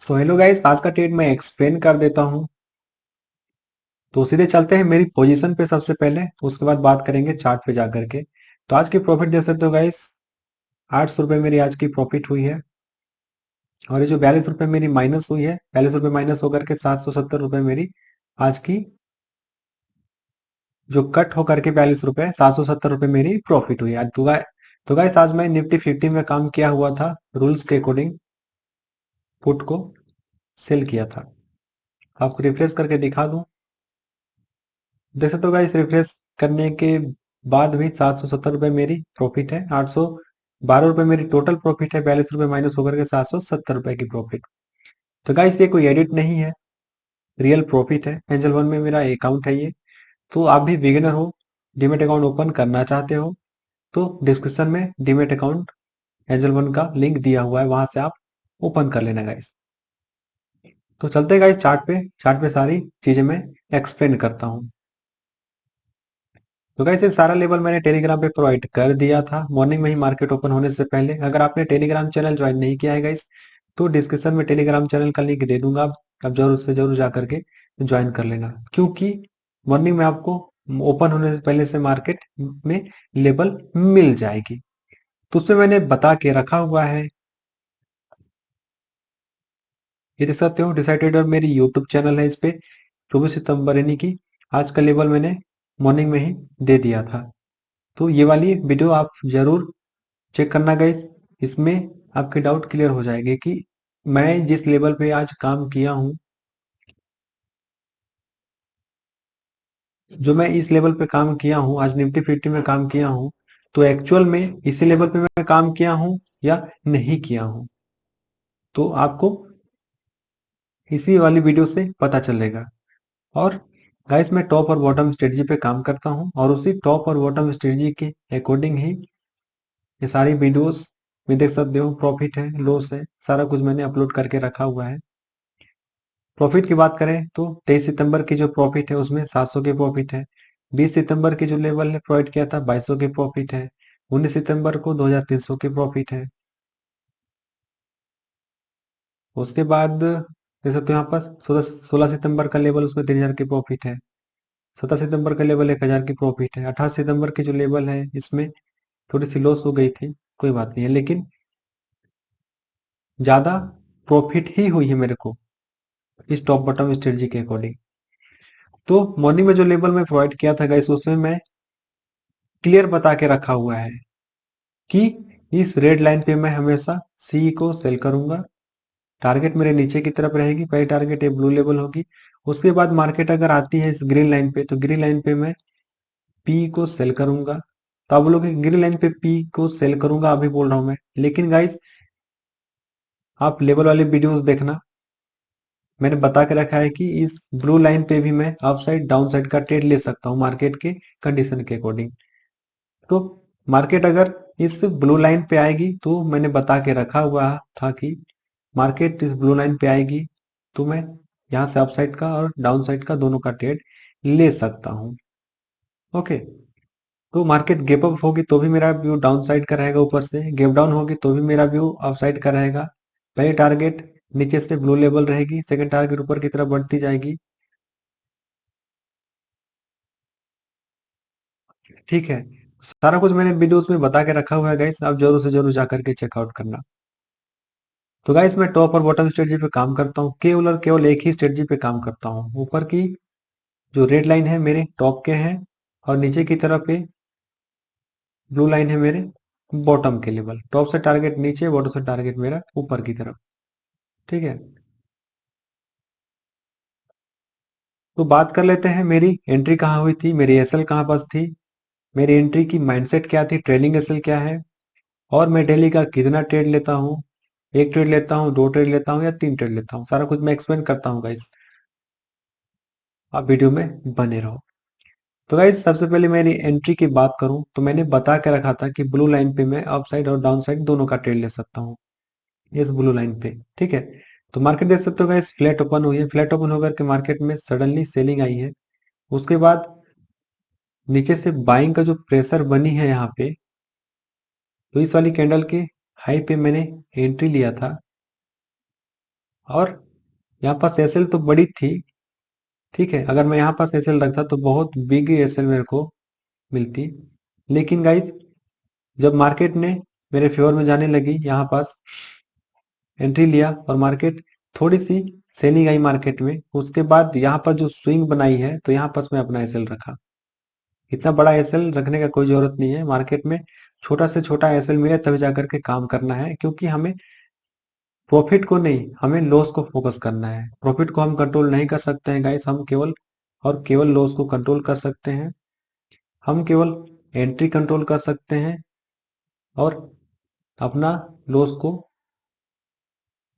So hello guys, आज का trade मैं एक्सप्लेन कर देता हूं। तो सीधे चलते हैं मेरी पोजीशन पे सबसे पहले, उसके बाद बात करेंगे चार्ट पे जाकर के। तो आज की प्रॉफिट देख सकते हो गाइस, 800 रुपये मेरी आज की प्रॉफिट हुई है। और ये जो 42 रुपये मेरी माइनस हुई है, 42 रुपये माइनस होकर के 770 रुपये मेरी आज की जो कट होकर के 42 रुपये 770 रुपये मेरी प्रॉफिट हुई है आज। तो गाइस आज मैं निफ्टी 50 में काम किया हुआ था, रूल्स के अकॉर्डिंग पुट को सेल किया था। आपको रिफ्रेश करके दिखा दूं, देख सकते हो गाइस, रिफ्रेश करने के बाद भी 770 रुपये मेरी प्रॉफिट है। 812 रुपये मेरी टोटल प्रॉफिट है, 42 रुपये माइनस होकर के 770 रुपये की प्रॉफिट। तो गाइस ये कोई एडिट नहीं है, रियल प्रॉफिट है। एंजल वन में मेरा अकाउंट है ये। तो आप भी बिगिनर हो, डीमेट अकाउंट ओपन करना चाहते हो, तो डिस्क्रिप्शन में डीमेट अकाउंट एंजल वन का लिंक दिया हुआ है, वहां से आप ओपन कर लेना गाइस। तो चलते गाइस चार्ट पे सारी चीजें मैं एक्सप्लेन करता हूँ। तो गाइस ये सारा लेवल मैंने टेलीग्राम पे प्रोवाइड कर दिया था मॉर्निंग में ही, मार्केट ओपन होने से पहले। अगर आपने टेलीग्राम चैनल ज्वाइन नहीं किया है गाइस, तो डिस्क्रिप्शन में टेलीग्राम चैनल का लिंक दे दूंगा, आप जरूर से जरूर जा करके ज्वाइन कर लेना। क्योंकि मॉर्निंग में आपको ओपन होने से पहले से मार्केट में लेवल मिल जाएगी। तो उसमें मैंने बता के रखा हुआ है, ये देख सकते हो डिसाइडेड, और मेरी यूट्यूब चैनल है, इस पे 24 सितंबर यानी कि आज का लेवल मैंने मॉर्निंग में ही दे दिया था। तो ये वाली वीडियो आप जरूर चेक करना गाइस, इसमें आपके डाउट क्लियर हो जाएंगे कि मैं जिस लेवल पे आज काम किया हूँ, जो मैं इस लेवल पे काम किया हूँ, आज निफ्टी 50 में काम किया हूँ, तो एक्चुअल में इसी लेवल पे मैं काम किया हूँ या नहीं किया हूँ, तो आपको इसी वाली वीडियो से पता चलेगा। और गाइस मैं टॉप और बॉटम स्ट्रेटजी पे काम करता हूँ, और उसी टॉप और बॉटम स्ट्रेटजी के अकॉर्डिंग ही ये सारी वीडियोस में देख सकते हो, प्रॉफिट है, लॉस है, सारा कुछ मैंने अपलोड करके रखा हुआ है। प्रॉफिट की बात करें तो 23 सितंबर की जो प्रॉफिट है उसमें 700 की प्रॉफिट है। 20 सितंबर की जो लेवल ने प्रोवाइड किया था 2200 की प्रॉफिट है। 19 सितंबर को 2300 की प्रॉफिट है। उसके बाद देख सकते हो यहाँ पर 16 सितंबर का लेवल, उसमें 3000 की प्रॉफिट है। 17 सितंबर का लेवल 1000 की प्रॉफिट है। 18 सितंबर की जो लेवल है इसमें थोड़ी सी लॉस हो गई थी, कोई बात नहीं है, लेकिन ज्यादा प्रॉफिट ही हुई है मेरे को इस टॉप बॉटम स्ट्रेटजी के अकॉर्डिंग। तो मॉर्निंग में जो लेवल मैं प्रोवाइड किया था गाइस, उसमें मैं क्लियर बता के रखा हुआ है कि इस रेड लाइन पे मैं हमेशा सी को सेल करूंगा। टारगेट मेरे नीचे की तरफ रहेगी, पहली टारगेट ये ब्लू लेवल होगी। उसके बाद मार्केट अगर आती है इस ग्रीन लाइन पे, तो ग्रीन लाइन पे मैं पी को सेल करूंगा। तो आप बोलोगे ग्रीन लाइन पे पी को सेल करूंगा, अभी बोल रहा हूं मैं, लेकिन गाइस आप लेवल वाले वीडियोस देखना, मैंने बता के रखा है कि इस ब्लू लाइन पे भी मैं अप साइड डाउन साइड का ट्रेड ले सकता हूँ मार्केट के कंडीशन के अकॉर्डिंग। तो मार्केट अगर इस ब्लू लाइन पे आएगी, तो मैंने बता के रखा हुआ था कि मार्केट इस ब्लू लाइन पे आएगी तो मैं यहाँ से अपसाइड का और डाउन साइड का दोनों का ट्रेड ले सकता हूँ। ओके। तो मार्केट गैप अप होगी तो भी मेरा व्यू डाउन साइड का रहेगा, ऊपर से गैप डाउन होगी तो भी मेरा व्यू अप साइड का रहेगा। पहली टारगेट नीचे से ब्लू लेवल रहेगी, सेकंड टारगेट ऊपर की तरफ बढ़ती जाएगी। ठीक है, सारा कुछ मैंने वीडियोस में बता के रखा हुआ है गाइस, आप जरूर से जरूर जा करके चेकआउट करना। तो गाइस मैं टॉप और बॉटम स्ट्रेटजी पे काम करता हूँ, केवल और केवल एक ही स्ट्रेटजी पे काम करता हूँ। ऊपर की जो रेड लाइन है मेरे टॉप के हैं, और नीचे की तरफ पे ब्लू लाइन है मेरे बॉटम के लेवल। टॉप से टारगेट नीचे, बॉटम से टारगेट मेरा ऊपर की तरफ। ठीक है, तो बात कर लेते हैं मेरी एंट्री कहाँ हुई थी, मेरी एसएल कहाँ पास थी, मेरी एंट्री की माइंडसेट क्या थी, ट्रेलिंग एसएल क्या है, और मैं डेली का कितना ट्रेड लेता हूँ, एक ट्रेड लेता हूँ, दो ट्रेड लेता हूँ या तीन ट्रेड लेता हूँ, सारा कुछ मैं एक्सप्लेन करता हूँ गाइस। आप वीडियो में बने रहो। तो गाइस सबसे पहले मेरी एंट्री की बात करूं, तो मैंने बता के रखा था कि ब्लू लाइन पे मैं अप साइड और डाउन साइड दोनों का ट्रेड ले सकता हूं, इस ब्लू लाइन पे। ठीक है, तो मार्केट देख सकते हो गाइस, फ्लैट ओपन हुई है, फ्लैट ओपन होकर के मार्केट में सडनली सेलिंग आई है। उसके बाद नीचे से बाइंग का जो प्रेशर बनी है यहाँ पे, तो इस वाली कैंडल के हाई पे मैंने एंट्री लिया था। और यहाँ पास एसएल तो बड़ी थी, ठीक है, अगर मैं यहाँ पास एसएल रखता तो बहुत बिग एसएल मेरे को मिलती। लेकिन गाइस जब मार्केट ने मेरे फेवर में जाने लगी, यहाँ पास एंट्री लिया और मार्केट थोड़ी सी सेलिंग आई मार्केट में, उसके बाद यहाँ पर जो स्विंग बनाई है तो यहाँ पास मैं अपना एसएल रखा। इतना बड़ा एसएल रखने का कोई जरूरत नहीं है मार्केट में, छोटा से छोटा एसएल मिले तभी जाकर के काम करना है, क्योंकि हमें प्रॉफिट को नहीं, हमें लॉस को फोकस करना है। प्रॉफिट को हम कंट्रोल नहीं कर सकते हैं गाइस, हम केवल और केवल लॉस को कंट्रोल कर सकते हैं। हम केवल एंट्री कंट्रोल कर सकते हैं और अपना लॉस को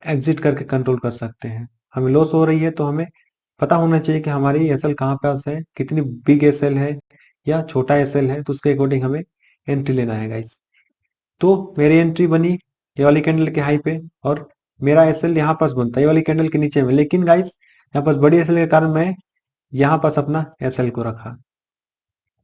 एग्जिट करके कंट्रोल कर सकते हैं। हमें लॉस हो रही है तो हमें पता होना चाहिए कि हमारी एसएल कहाँ पास है, कितनी बिग एसएल है या छोटा एसएल है, तो उसके अकॉर्डिंग हमें एंट्री लेना है गाइस। तो मेरी एंट्री बनी ये वाली कैंडल के हाई पे, और मेरा एसएल यहाँ पास बनता है ये वाली कैंडल के नीचे में, लेकिन गाइस यहाँ पास बड़ी एसएल के कारण मैं यहाँ पास अपना एसएल को रखा।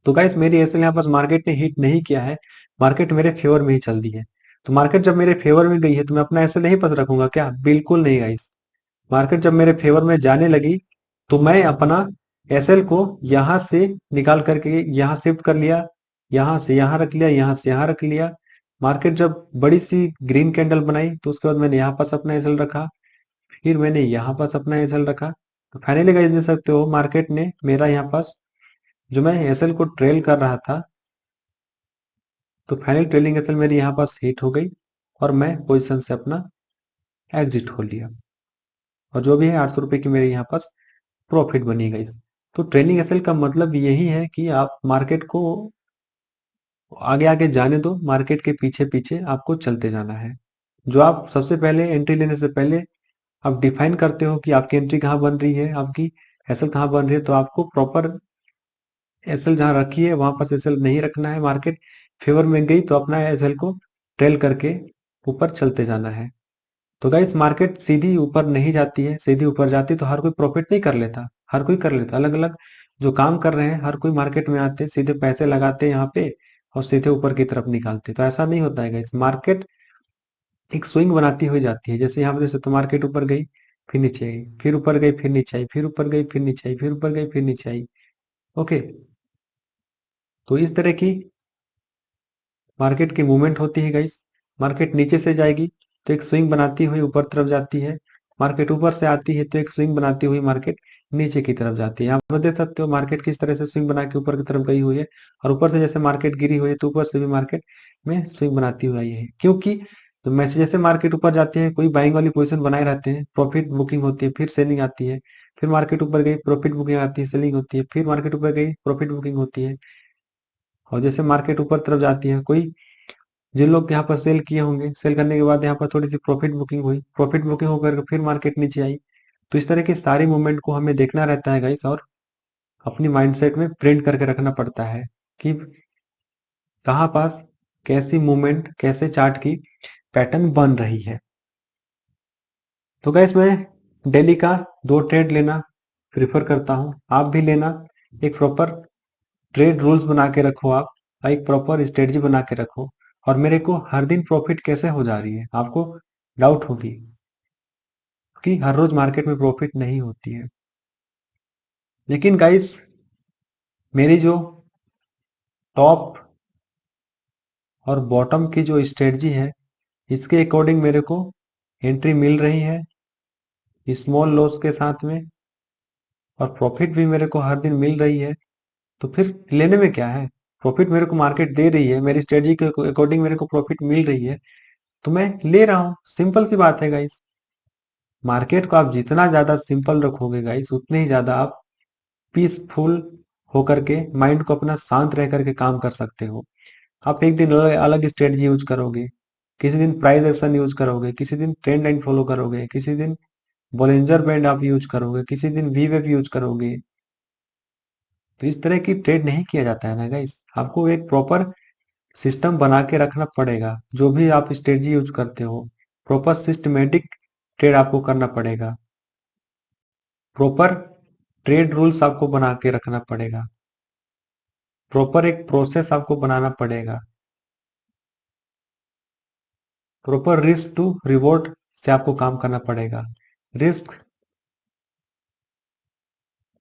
तो गाइस मेरी एसएल यहाँ पास मार्केट ने हिट नहीं किया है, मार्केट मेरे फेवर में ही चल दी है। तो मार्केट जब मेरे फेवर में गई है तो मैं अपना एसएल नहीं पास रखूंगा क्या? बिल्कुल नहीं गाइस। मार्केट जब मेरे फेवर में जाने लगी तो मैं अपना एसएल को यहाँ से निकाल करके यहाँ शिफ्ट कर लिया, यहाँ से यहाँ रख लिया, यहाँ से यहाँ रख लिया। मार्केट जब बड़ी सी ग्रीन कैंडल बनाई तो उसके बाद मैंने यहाँ पास अपना एसएल रखा, फिर मैंने यहाँ पास अपना एसएल रखा। तो फाइनली गाइस देख सकते हो मार्केट ने मेरा यहाँ पास जो मैं एसएल को ट्रेल कर रहा था, तो फाइनल ट्रेलिंग एसएल मेरी यहाँ पास हिट हो गई और मैं पोजिशन से अपना एग्जिट हो लिया, और जो भी है 800 रुपए की मेरी यहाँ पास प्रॉफिट बनी गई। तो ट्रेलिंग एसएल का मतलब यही है कि आप मार्केट को आगे आगे जाने दो, मार्केट के पीछे पीछे आपको चलते जाना है। जो आप सबसे पहले एंट्री लेने से पहले आप डिफाइन करते हो कि आपकी एंट्री कहाँ बन रही है, आपकी एसएल कहाँ बन रही है, तो आपको प्रॉपर एसएल जहाँ रखी है वहां पर एसएल नहीं रखना है। मार्केट फेवर में गई तो अपना एसएल को ट्रेल करके ऊपर चलते जाना है। तो गाइस मार्केट सीधी ऊपर नहीं जाती है, सीधी ऊपर जाती तो हर कोई प्रॉफिट नहीं कर लेता, हर कोई कर लेता। अलग अलग जो काम कर रहे हैं हर कोई मार्केट में आते सीधे पैसे लगाते यहाँ पे और सीधे ऊपर की तरफ निकालते, तो ऐसा नहीं होता है गाइस। मार्केट एक स्विंग बनाती हुई जाती है, जैसे यहाँ पर जैसे तो मार्केट ऊपर गई फिर नीचे आई, फिर ऊपर गई फिर नीचे आई, फिर ऊपर गई फिर नीचे आई, फिर ऊपर गई फिर नीचे आई। ओके, तो इस तरह की मार्केट की मूवमेंट होती है गाइस। मार्केट नीचे से जाएगी तो एक स्विंग बनाती हुई ऊपर तरफ जाती है, मार्केट ऊपर से आती है तो एक स्विंग बनाती हुई मार्केट नीचे की तरफ जाती है। यहाँ पर देख सकते हो मार्केट किस तरह से स्विंग बना के ऊपर की तरफ गई हुई है, और ऊपर से जैसे मार्केट गिरी हुई है तो ऊपर से भी मार्केट में स्विंग बनाती हुई आई है, क्योंकि तो जैसे जैसे मार्केट ऊपर जाती है कोई बाइंग वाली पोजीशन बनाए रहते हैं, प्रॉफिट बुकिंग होती है, फिर सेलिंग आती है, फिर मार्केट ऊपर गई प्रॉफिट बुकिंग आती है, सेलिंग होती है, फिर मार्केट ऊपर गई प्रॉफिट बुकिंग होती है। और जैसे मार्केट ऊपर तरफ जाती है, कोई जिन लोग यहाँ पर सेल किए होंगे, सेल करने के बाद यहाँ पर थोड़ी सी प्रॉफिट बुकिंग हुई, प्रॉफिट बुकिंग होकर फिर मार्केट नीचे आई। तो इस तरह की सारी मूवमेंट को हमें देखना रहता है गाइस, और अपनी माइंडसेट में प्रिंट करके रखना पड़ता है कि कहाँ पास कैसी मूवमेंट कैसे चार्ट की पैटर्न बन रही है। तो गाइस मैं डेली का 2 ट्रेड लेना प्रिफर करता हूँ, आप भी लेना। एक प्रॉपर ट्रेड रूल्स बना के रखो आप, एक प्रॉपर स्ट्रेटजी बना के रखो। और मेरे को हर दिन प्रॉफिट कैसे हो जा रही है आपको डाउट होगी कि हर रोज मार्केट में प्रॉफिट नहीं होती है, लेकिन गाइस मेरी जो टॉप और बॉटम की जो स्ट्रेटजी है इसके अकॉर्डिंग मेरे को एंट्री मिल रही है स्मॉल लॉस के साथ में, और प्रॉफिट भी मेरे को हर दिन मिल रही है। तो फिर लेने में क्या है, प्रॉफिट मेरे को मार्केट दे रही है, मेरी स्ट्रेटजी के अकॉर्डिंग मेरे को प्रॉफिट मिल रही है तो मैं ले रहा हूँ। सिंपल सी बात है गाइस। मार्केट को आप जितना ज्यादा सिंपल रखोगे गाइस उतने ही ज्यादा आप पीसफुल होकर के माइंड को अपना शांत रह करके काम कर सकते हो। आप एक दिन अलग स्ट्रेटजी यूज करोगे, किसी दिन प्राइस एक्शन यूज करोगे, किसी दिन ट्रेंड लाइन फॉलो करोगे, किसी दिन बॉलिंजर बैंड आप यूज करोगे, किसी दिन वी वेव यूज करोगे। तो इस तरह की ट्रेड नहीं किया जाता है ना गाइस, आपको एक प्रॉपर सिस्टम बना के रखना पड़ेगा। जो भी आप स्ट्रेटजी यूज करते हो प्रॉपर सिस्टमेटिक ट्रेड आपको करना पड़ेगा, प्रॉपर ट्रेड रूल्स आपको बना के रखना पड़ेगा, प्रॉपर एक प्रोसेस आपको बनाना पड़ेगा, प्रॉपर रिस्क टू रिवॉर्ड से आपको काम करना पड़ेगा। रिस्क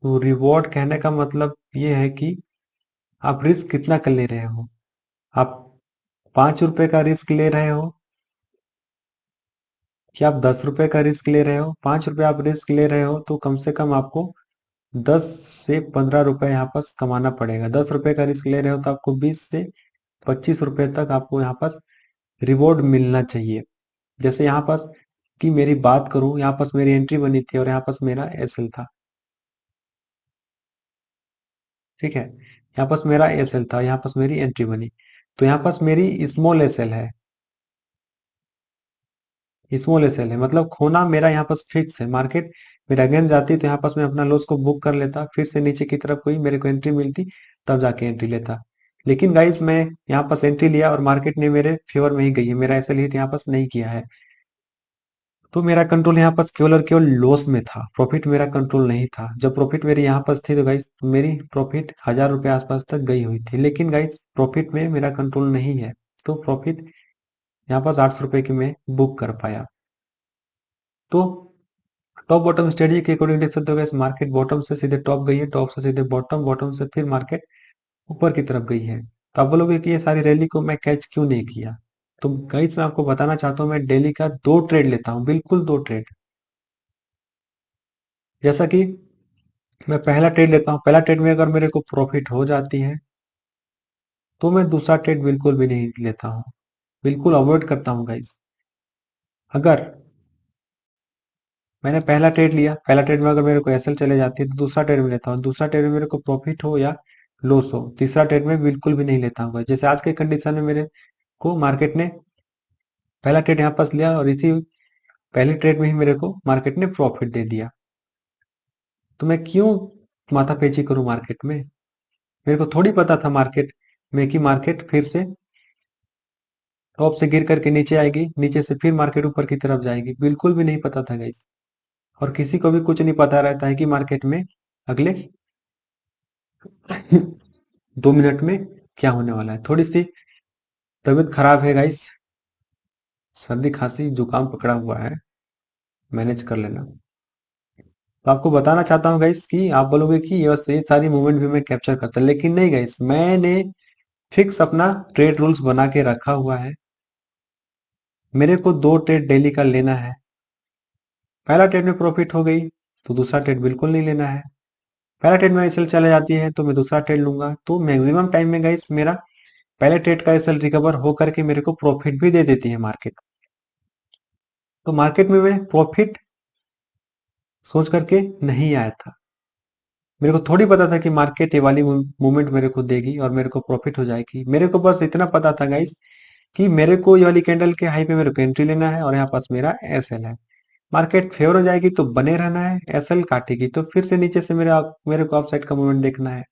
तो रिवॉर्ड कहने का मतलब ये है कि आप रिस्क कितना कर ले रहे हो। आप 5 रुपए का रिस्क ले रहे हो कि आप 10 रुपए का रिस्क ले रहे हो। 5 रुपए आप रिस्क ले रहे हो तो कम से कम आपको 10 से 15 रुपए यहाँ पास कमाना पड़ेगा। 10 रुपए का रिस्क ले रहे हो तो आपको 20 से 25 रुपए तक आपको यहाँ पास रिवॉर्ड मिलना चाहिए। जैसे यहाँ पास की मेरी बात करूं, यहाँ पास मेरी एंट्री बनी थी और यहाँ पास मेरा एसएल था। ठीक है, यहाँ पास मेरा एसएल था, यहाँ पास मेरी एंट्री बनी। तो यहाँ पास मेरी स्मॉल एसएल है, स्मॉल एसएल है, मतलब खोना मेरा यहाँ पास फिक्स है। मार्केट मेरे अगेंस्ट जाती तो यहाँ पास मैं अपना लॉस को बुक कर लेता, फिर से नीचे की तरफ कोई मेरे को एंट्री मिलती तब जाके एंट्री लेता। लेकिन गाइस मैं यहाँ पास एंट्री लिया और मार्केट ने मेरे फेवर में ही गई है, मेरा एसएल हिट यहाँ पास नहीं किया है। तो मेरा कंट्रोल यहाँ पास केवल और केवल लॉस में था, प्रॉफिट मेरा कंट्रोल नहीं था। जब प्रॉफिट मेरी यहाँ पास थी तो गाइस मेरी प्रॉफिट 1000 रुपये आसपास तक गई हुई थी। लेकिन गाइस प्रॉफिट में मेरा कंट्रोल नहीं है, तो प्रॉफिट यहाँ पास 800 रुपये की मैं बुक कर पाया। तो टॉप बॉटम स्ट्रेटजी के अकॉर्डिंग देख सकते हो गाइस, मार्केट बॉटम से सीधे टॉप गई है, टॉप से सीधे बॉटम, बॉटम से फिर मार्केट ऊपर की तरफ गई है। तो आप बोलोगे कि ये सारी रैली को मैं कैच क्यों नहीं किया। तो गाइस मैं आपको बताना चाहता हूँ, मैं डेली का 2 ट्रेड लेता हूँ, बिल्कुल 2 ट्रेड। जैसा कि मैं पहला ट्रेड लेता हूँ, पहला ट्रेड में अगर मेरे को प्रॉफिट हो जाती है तो मैं दूसरा ट्रेड बिल्कुल भी नहीं लेता हूँ, बिल्कुल अवॉइड करता हूँ गाइस। अगर मैंने पहला ट्रेड लिया, पहला ट्रेड में अगर मेरे को एसएल चले जाती है तो दूसरा ट्रेड में लेता हूँ, दूसरा ट्रेड में मेरे को प्रॉफिट हो या लॉस हो, तीसरा ट्रेड में बिल्कुल भी नहीं लेता हूँ। जैसे आज के कंडीशन में मेरे को मार्केट ने पहला ट्रेड यहाँ पास लिया और इसी पहले ट्रेड में ही मेरे को मार्केट ने प्रॉफिट दे दिया। तो मैं क्यों माथापेची करूं मार्केट में। मेरे को थोड़ी पता था मार्केट में कि मार्केट फिर से टॉप से गिर करके नीचे आएगी, नीचे से फिर मार्केट ऊपर की तरफ जाएगी, बिल्कुल भी नहीं पता था गाइस। और किसी को भी कुछ नहीं पता रहता है कि मार्केट में अगले 2 मिनट में क्या होने वाला है। थोड़ी सी तबीयत खराब है गाइस, सर्दी खांसी जुकाम पकड़ा हुआ है, मैनेज कर लेना। तो आपको बताना चाहता हूँ गाइस कि आप बोलोगे कि ये बस ये सारी मूवमेंट भी मैं कैप्चर करता, लेकिन नहीं गाइस, मैंने फिक्स अपना ट्रेड रूल्स बना के रखा हुआ है। मेरे को 2 ट्रेड डेली का लेना है। पहला ट्रेड में प्रॉफिट हो गई तो दूसरा ट्रेड बिल्कुल नहीं लेना है। पहला ट्रेड में एसएल चले जाती है तो मैं दूसरा ट्रेड लूंगा। तो मैक्सिमम टाइम में गाइस मेरा पहले ट्रेड का एसएल रिकवर हो करके मेरे को प्रॉफिट भी दे देती है मार्केट। तो मार्केट में मैं प्रॉफिट सोच करके नहीं आया था, मेरे को थोड़ी पता था कि मार्केट ये वाली मूवमेंट मेरे को देगी और मेरे को प्रॉफिट हो जाएगी। मेरे को बस इतना पता था गाइस कि मेरे को ये वाली कैंडल के हाई पे मेरे को एंट्री लेना है और यहाँ पास मेरा एसएल है। मार्केट फेवर हो जाएगी तो बने रहना है, एसएल काटेगी तो फिर से नीचे से मेरे को अपसाइड का मूवमेंट देखना है।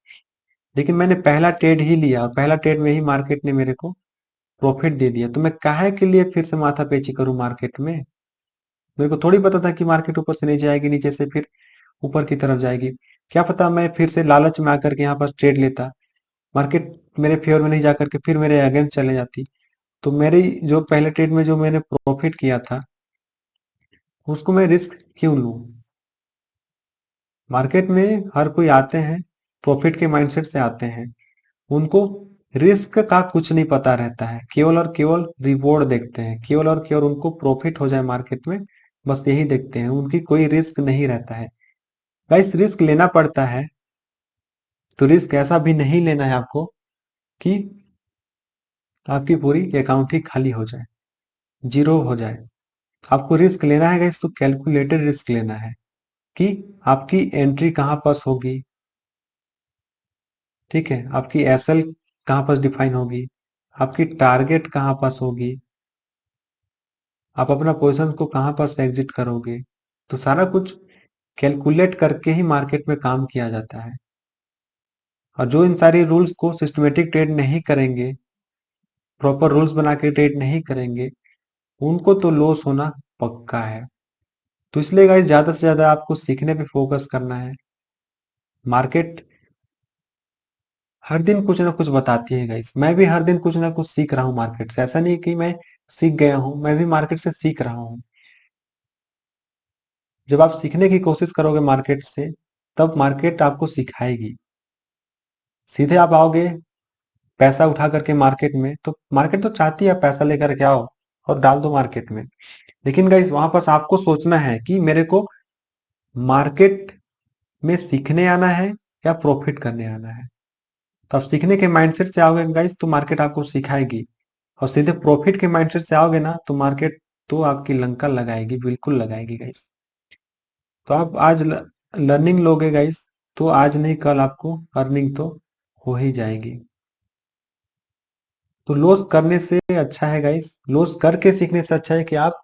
लेकिन मैंने पहला ट्रेड ही लिया और पहला ट्रेड में ही मार्केट ने मेरे को प्रॉफिट दे दिया, तो मैं काहे के लिए फिर से माथा पेची करूं मार्केट में। मेरे को थोड़ी पता था कि मार्केट ऊपर से नीचे आएगी, नीचे से फिर ऊपर की तरफ जाएगी। क्या पता मैं फिर से लालच में आकर के यहाँ पास ट्रेड लेता, मार्केट मेरे फेवर में नहीं जाकर के फिर मेरे अगेंस्ट चले जाती। तो मेरी जो पहले ट्रेड में जो मैंने प्रॉफिट किया था उसको मैं रिस्क क्यों लूं। मार्केट में हर कोई आते हैं प्रॉफिट के माइंडसेट से आते हैं, उनको रिस्क का कुछ नहीं पता रहता है, केवल और केवल रिवॉर्ड देखते हैं, केवल और केवल उनको प्रॉफिट हो जाए मार्केट में, बस यही देखते हैं, उनकी कोई रिस्क नहीं रहता है। गाइस रिस्क लेना पड़ता है, तो रिस्क ऐसा भी नहीं लेना है आपको कि आपकी पूरी अकाउंट ही खाली हो जाए, जीरो हो जाए। आपको रिस्क लेना है गाइस तो कैलकुलेटेड रिस्क लेना है कि आपकी एंट्री कहां पास होगी, ठीक है, आपकी एसएल कहां पास डिफाइन होगी, आपकी टारगेट कहां पास होगी, आप अपना पोजीशन को कहां पास एग्जिट करोगे। तो सारा कुछ कैलकुलेट करके ही मार्केट में काम किया जाता है। और जो इन सारी रूल्स को सिस्टमेटिक ट्रेड नहीं करेंगे, प्रॉपर रूल्स बना के ट्रेड नहीं करेंगे, उनको तो लॉस होना पक्का है। तो इसलिए गाइस ज्यादा से ज्यादा आपको सीखने पे फोकस करना है। मार्केट हर दिन कुछ ना कुछ बताती है गाइस, मैं भी हर दिन कुछ ना कुछ सीख रहा हूँ मार्केट से, ऐसा नहीं कि मैं सीख गया हूँ, मैं भी मार्केट से सीख रहा हूँ। जब आप सीखने की कोशिश करोगे मार्केट से, तब मार्केट आपको सिखाएगी। सीधे आप आओगे पैसा उठा करके मार्केट में, तो मार्केट तो चाहती है आप पैसा लेकर के आओ और डाल दो मार्केट में। लेकिन गाइस वहां पर आपको सोचना है कि मेरे को मार्केट में सीखने आना है या प्रॉफिट करने आना है। तो आप सीखने के माइंडसेट से आओगे गाइस तो मार्केट आपको सिखाएगी, और सीधे प्रॉफिट के माइंडसेट से आओगे ना तो मार्केट तो आपकी लंका लगाएगी, बिल्कुल लगाएगी गाइस। तो आप आज लर्निंग लोगे गाइस, तो आज नहीं कल आपको अर्निंग तो हो ही जाएगी। तो लॉस करने से अच्छा है गाइस, लॉस करके सीखने से अच्छा है कि आप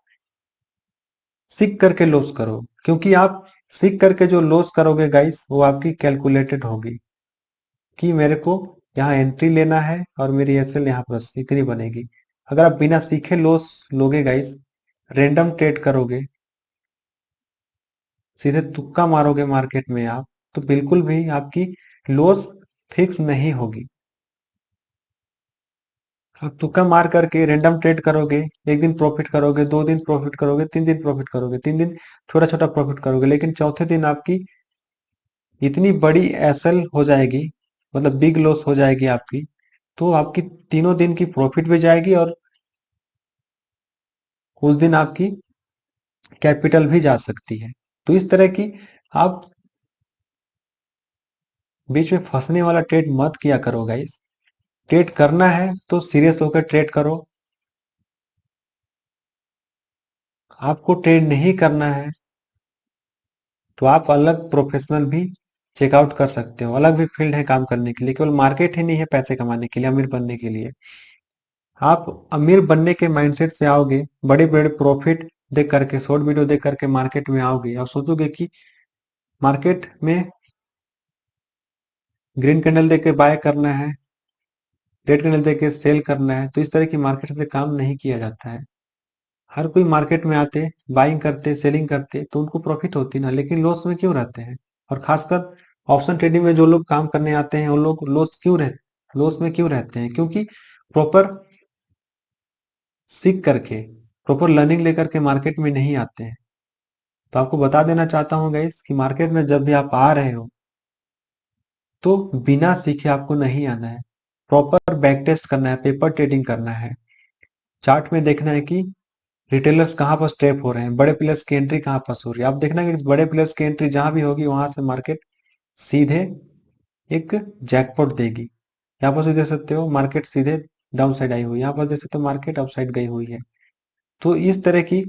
सीख करके लॉस करो, क्योंकि आप सीख करके जो लॉस करोगे गाइस वो आपकी कैलकुलेटेड होगी कि मेरे को यहाँ एंट्री लेना है और मेरी एसएल यहाँ पर इतनी बनेगी। अगर आप बिना सीखे लॉस लोगे गाइस, रैंडम ट्रेड करोगे, सीधे तुक्का मारोगे मार्केट में आप, तो बिल्कुल भी आपकी लॉस फिक्स नहीं होगी। आप तुक्का मार करके रैंडम ट्रेड करोगे, एक दिन प्रॉफिट करोगे, 2 दिन प्रॉफिट करोगे, 3 दिन प्रॉफिट करोगे, 3 दिन छोटा छोटा प्रॉफिट करोगे, लेकिन चौथे दिन आपकी इतनी बड़ी एसएल हो जाएगी, मतलब बिग लॉस हो जाएगी आपकी, तो आपकी तीनों दिन की प्रॉफिट भी जाएगी और उस दिन आपकी कैपिटल भी जा सकती है। तो इस तरह की आप बीच में फंसने वाला ट्रेड मत किया करो गाइस। ट्रेड करना है तो सीरियस होकर ट्रेड करो। आपको ट्रेड नहीं करना है तो आप अलग प्रोफेशनल भी चेकआउट कर सकते हो, अलग भी फील्ड है काम करने के लिए, केवल मार्केट ही नहीं है पैसे कमाने के लिए, अमीर बनने के लिए। आप अमीर बनने के माइंडसेट से आओगे, बड़े बड़े प्रॉफिट देख करके, शॉर्ट वीडियो देख करके मार्केट में आओगे और सोचोगे कि मार्केट में ग्रीन कैंडल देख के बाय करना है, रेड कैंडल देख के सेल करना है, तो इस तरह की मार्केट से काम नहीं किया जाता है। हर कोई मार्केट में आते, बाइंग करते, सेलिंग करते, तो उनको प्रॉफिट होती ना, लेकिन लॉस में क्यों रहते हैं? और खासकर ऑप्शन ट्रेडिंग में जो लोग काम करने आते हैं, वो लोग लॉस में क्यों रहते हैं? क्योंकि प्रॉपर सीख करके, प्रॉपर लर्निंग लेकर के मार्केट में नहीं आते हैं। तो आपको बता देना चाहता हूँ गाइस कि मार्केट में जब भी आप आ रहे हो, तो बिना सीखे आपको नहीं आना है। प्रॉपर बैक टेस्ट करना है, पेपर ट्रेडिंग करना है, चार्ट में देखना है कि रिटेलर्स कहाँ पर स्टेप हो रहे हैं, बड़े प्लेयर्स की एंट्री कहाँ पर हो रही है। आप देखना कि बड़े प्लेयर्स की एंट्री जहां भी होगी वहां से मार्केट सीधे एक जैकपॉट देगी। यहाँ पर देख सकते हो मार्केट सीधे डाउन साइड आई हुई है, यहाँ पर देख सकते हो मार्केट अप साइड गई हुई है। तो इस तरह की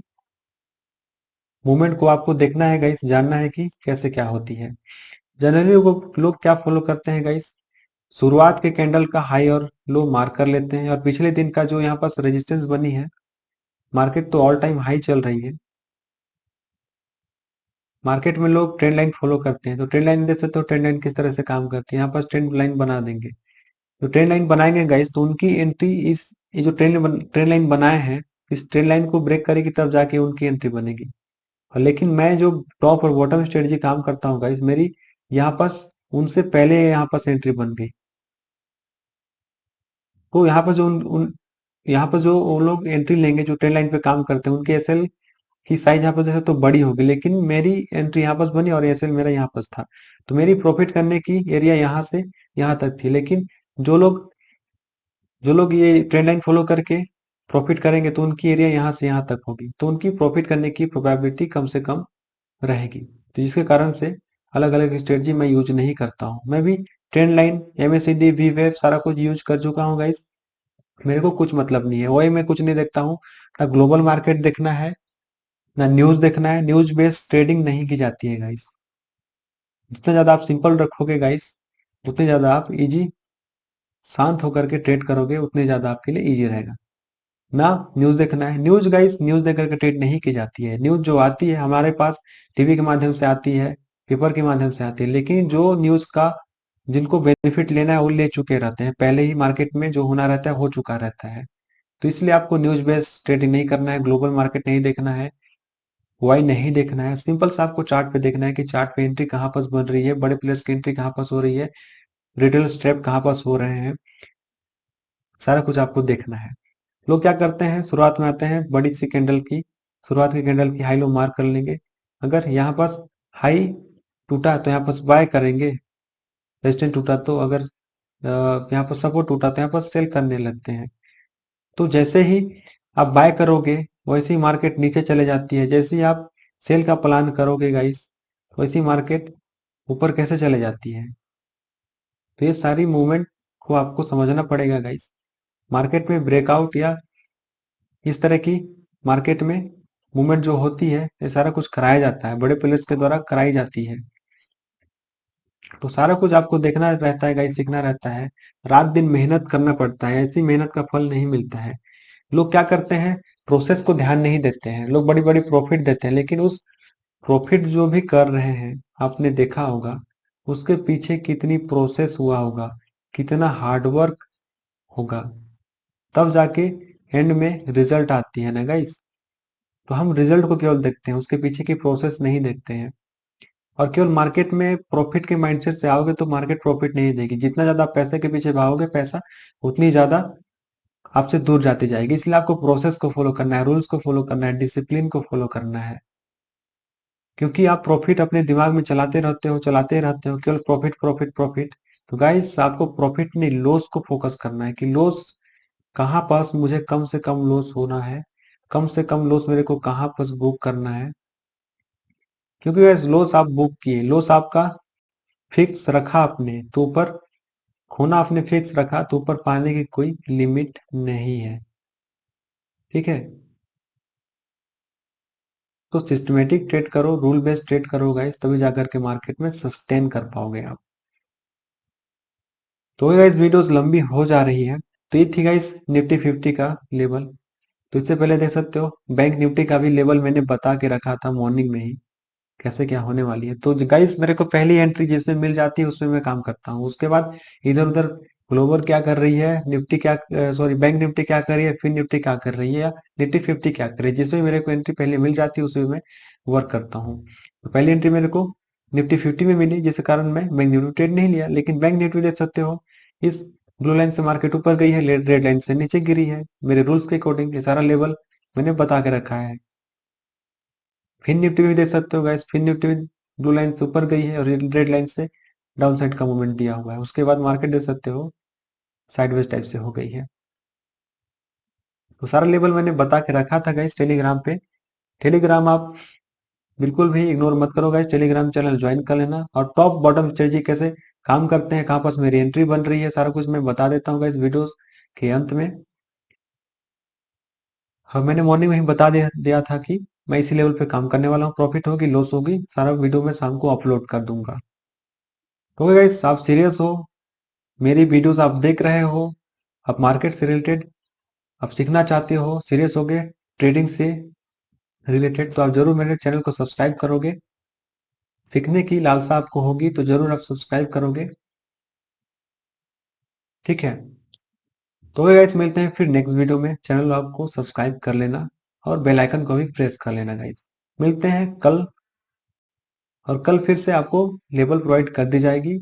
मूवमेंट को आपको देखना है गाइस, जानना है कि कैसे क्या होती है। जनरली लोग क्या फॉलो करते हैं गाइस, शुरुआत के कैंडल का हाई और लो मार्क कर लेते हैं, और पिछले दिन का जो यहाँ पास रेजिस्टेंस बनी है, मार्केट तो ऑल टाइम हाई चल रही है। मार्केट में लोग ट्रेंड लाइन फॉलो करते हैं, तो ट्रेंड लाइन देख सकते हो ट्रेंड लाइन किस तरह से काम करती है। यहाँ पर ट्रेंड लाइन बना देंगे, तो ट्रेंड लाइन बनाएंगे गाइस, तो उनकी एंट्री इस ये जो ट्रेंड लाइन बनाए हैं, इस ट्रेंड लाइन को ब्रेक करेगी तब जाके उनकी एंट्री बनेगी। और लेकिन मैं जो टॉप और बॉटम स्ट्रेटजी काम करता हूँ गाइस, मेरी यहाँ पास उनसे पहले यहाँ पास एंट्री बन गई। तो यहाँ पर जो यहाँ पर जो वो लोग एंट्री लेंगे जो ट्रेंड लाइन पे काम करते हैं, उनके एसएल की साइज यहाँ पर जैसे तो बड़ी होगी, लेकिन मेरी एंट्री यहाँ पास बनी और एसएल मेरा यहाँ पास था, तो मेरी प्रॉफिट करने की एरिया यहाँ से यहाँ तक थी। लेकिन जो लोग जो लोग ये ट्रेंड लाइन फॉलो करके प्रॉफिट करेंगे, तो उनकी एरिया यहाँ से यहाँ तक होगी, तो उनकी प्रॉफिट करने की प्रोबेबिलिटी कम से कम रहेगी। तो जिसके कारण से अलग अलग स्ट्रेटजी मैं यूज नहीं करता हूँ। मैं भी ट्रेंड लाइन, एमएससीडी, वी वेव सारा कुछ यूज कर चुका हूँ गाइस। मेरे को कुछ मतलब नहीं है, वही मैं कुछ नहीं देखता हूँ। ना ग्लोबल मार्केट देखना है, ना न्यूज देखना है। न्यूज बेस्ड ट्रेडिंग नहीं की जाती है गाइस। जितना ज्यादा आप सिंपल रखोगे गाइस, उतने ज्यादा आप इजी, शांत होकर के ट्रेड करोगे, उतने ज्यादा आपके लिए इजी रहेगा। ना न्यूज देखना है। न्यूज गाइस, न्यूज देख करके ट्रेड नहीं की जाती है। न्यूज जो आती है हमारे पास टीवी के माध्यम से आती है, पेपर के माध्यम से आती है, लेकिन जो न्यूज का जिनको बेनिफिट लेना है वो ले चुके रहते हैं, पहले ही मार्केट में जो होना रहता है हो चुका रहता है। तो इसलिए आपको न्यूज बेस्ड ट्रेडिंग नहीं करना है, ग्लोबल मार्केट नहीं देखना है, वाई नहीं देखना है। सिंपल सा आपको चार्ट पे देखना है कि चार्ट पे एंट्री कहाँ पास बन रही है, बड़े प्लेयर्स की एंट्री कहाँ पास हो रही है, रिटेल स्टेप कहाँ पास हो रहे हैं, सारा कुछ आपको देखना है। लोग क्या करते हैं, शुरुआत में आते हैं बड़ी सी कैंडल की, शुरुआत की कैंडल की हाई लो मार्क कर लेंगे, अगर यहाँ पर हाई टूटा तो यहाँ पर बाय करेंगे, रेजिस्टेंस टूटा तो अगर यहाँ पर सपोर्ट टूटा तो यहाँ पर सेल करने लगते हैं। तो जैसे ही आप बाय करोगे वैसे ही मार्केट नीचे चले जाती है, जैसे ही आप सेल का प्लान करोगे गाइस वैसे ही मार्केट ऊपर कैसे चले जाती है। तो ये सारी मूवमेंट को आपको समझना पड़ेगा गाइस। मार्केट में ब्रेकआउट या इस तरह की मार्केट में मूवमेंट जो होती है ये सारा कुछ कराया जाता है, बड़े प्लेयर्स के द्वारा कराई जाती है। तो सारा कुछ आपको देखना रहता है गाइस, सीखना रहता है, रात दिन मेहनत करना पड़ता है, ऐसी मेहनत का फल नहीं मिलता है। लोग क्या करते हैं, प्रोसेस को ध्यान नहीं देते हैं, लोग बड़ी बड़ी प्रॉफिट देते हैं, लेकिन उस प्रॉफिट जो भी कर रहे हैं आपने देखा होगा उसके पीछे कितनी प्रोसेस हुआ होगा, कितना हार्डवर्क होगा, तब जाके एंड में रिजल्ट आती है ना गाइस। तो हम रिजल्ट को केवल देखते हैं, उसके पीछे की प्रोसेस नहीं देखते हैं। और केवल मार्केट में प्रॉफिट के माइंडसेट से आओगे तो मार्केट प्रॉफिट नहीं देगी। जितना ज्यादा आप पैसे के पीछे भागोगे पैसा उतनी ज्यादा आपसे दूर जाती जाएगी। इसलिए आपको प्रोसेस को फॉलो करना है, रूल्स को फॉलो करना है, डिसिप्लिन को फॉलो करना है। क्योंकि आप प्रॉफिट अपने दिमाग में चलाते रहते हो केवल प्रॉफिट प्रॉफिट प्रॉफिट। तो गाइस आपको प्रॉफिट नहीं लॉस को फोकस करना है कि लॉस कहाँ पास मुझे कम से कम लॉस होना है, कम से कम लॉस मेरे को कहाँ पास बुक करना है। क्योंकि गाइस लॉस आप बुक किए, लॉस आपका फिक्स रखा आपने तो ऊपर, खोना आपने फिक्स रखा तो ऊपर पाने की कोई लिमिट नहीं है। ठीक है, तो सिस्टमेटिक ट्रेड करो, रूल बेस्ड ट्रेड करो गाइस, तभी जाकर के मार्केट में सस्टेन कर पाओगे आप। तो गाइस वीडियोस लंबी हो जा रही है। तो ये थी गाइस निफ्टी 50 का लेवल। तो इससे पहले देख सकते हो बैंक निफ्टी का भी लेवल मैंने बता के रखा था मॉर्निंग में ही, कैसे क्या होने वाली है। तो गाइस मेरे को पहली एंट्री जिसमें मिल जाती है उसमें मैं काम करता हूँ। उसके बाद इधर उधर ग्लोबल क्या कर रही है, निफ्टी क्या, सॉरी बैंक निफ्टी क्या कर रही है, फिर निफ्टी क्या कर रही है, या निफ्टी 50 क्या कर रही है, जिसमें मेरे को एंट्री पहले मिल जाती है उसमें मैं वर्क करता हूँ। तो पहली एंट्री मेरे को निफ्टी 50 में मिली, जिस कारण मैं बैंक निफ्टी ट्रेड नहीं लिया। लेकिन बैंक निफ्टी देख सकते हो इस ब्लू लाइन से मार्केट ऊपर गई है, रेड लाइन से नीचे गिरी है। मेरे रूल्स के अकॉर्डिंग ये सारा लेवल मैंने बता के रखा है। फिन निफ्टी भी देख सकते हो गाइस, फिन निफ्टी भी ब्लू लाइन से ऊपर गई है और रेड लाइन से डाउन साइड का मूवमेंट दिया हुआ है। उसके बाद मार्केट देख सकते हो साइडवेज टाइप से हो गई है। तो सारा लेवल मैंने बता के रखा था गाइस टेलीग्राम पे। टेलीग्राम आप बिल्कुल भी इग्नोर मत करो गाइस, टेलीग्राम चैनल ज्वाइन कर लेना। और टॉप बॉटम स्ट्रेटजी कैसे काम करते हैं, कहाँ पास मेरी एंट्री बन रही है, सारा कुछ मैं बता देता हूँ गाइस वीडियोस के अंत में। हाँ मैंने मॉर्निंग में ही बता दिया था कि मैं इसी लेवल पे काम करने वाला हूँ, प्रॉफिट होगी लॉस होगी सारा वीडियो में शाम को अपलोड कर दूंगा। तो गाइस आप सीरियस हो, मेरी वीडियोस आप देख रहे हो, आप मार्केट से रिलेटेड आप सीखना चाहते हो, सीरियस हो गए ट्रेडिंग से रिलेटेड, तो आप जरूर मेरे चैनल को सब्सक्राइब करोगे। सीखने की लालसा आपको होगी तो जरूर आप सब्सक्राइब करोगे। ठीक है, तो गाइस मिलते हैं फिर नेक्स्ट वीडियो में। चैनल आपको सब्सक्राइब कर लेना और बेल आइकन को भी प्रेस कर लेना गाइस। मिलते हैं कल, और कल फिर से आपको लेवल प्रोवाइड कर दी जाएगी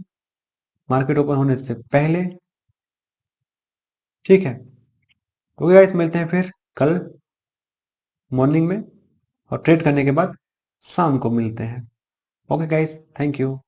मार्केट ओपन होने से पहले। ठीक है, तो गाइस मिलते हैं फिर कल मॉर्निंग में, और ट्रेड करने के बाद शाम को मिलते हैं। Okay guys, thank you.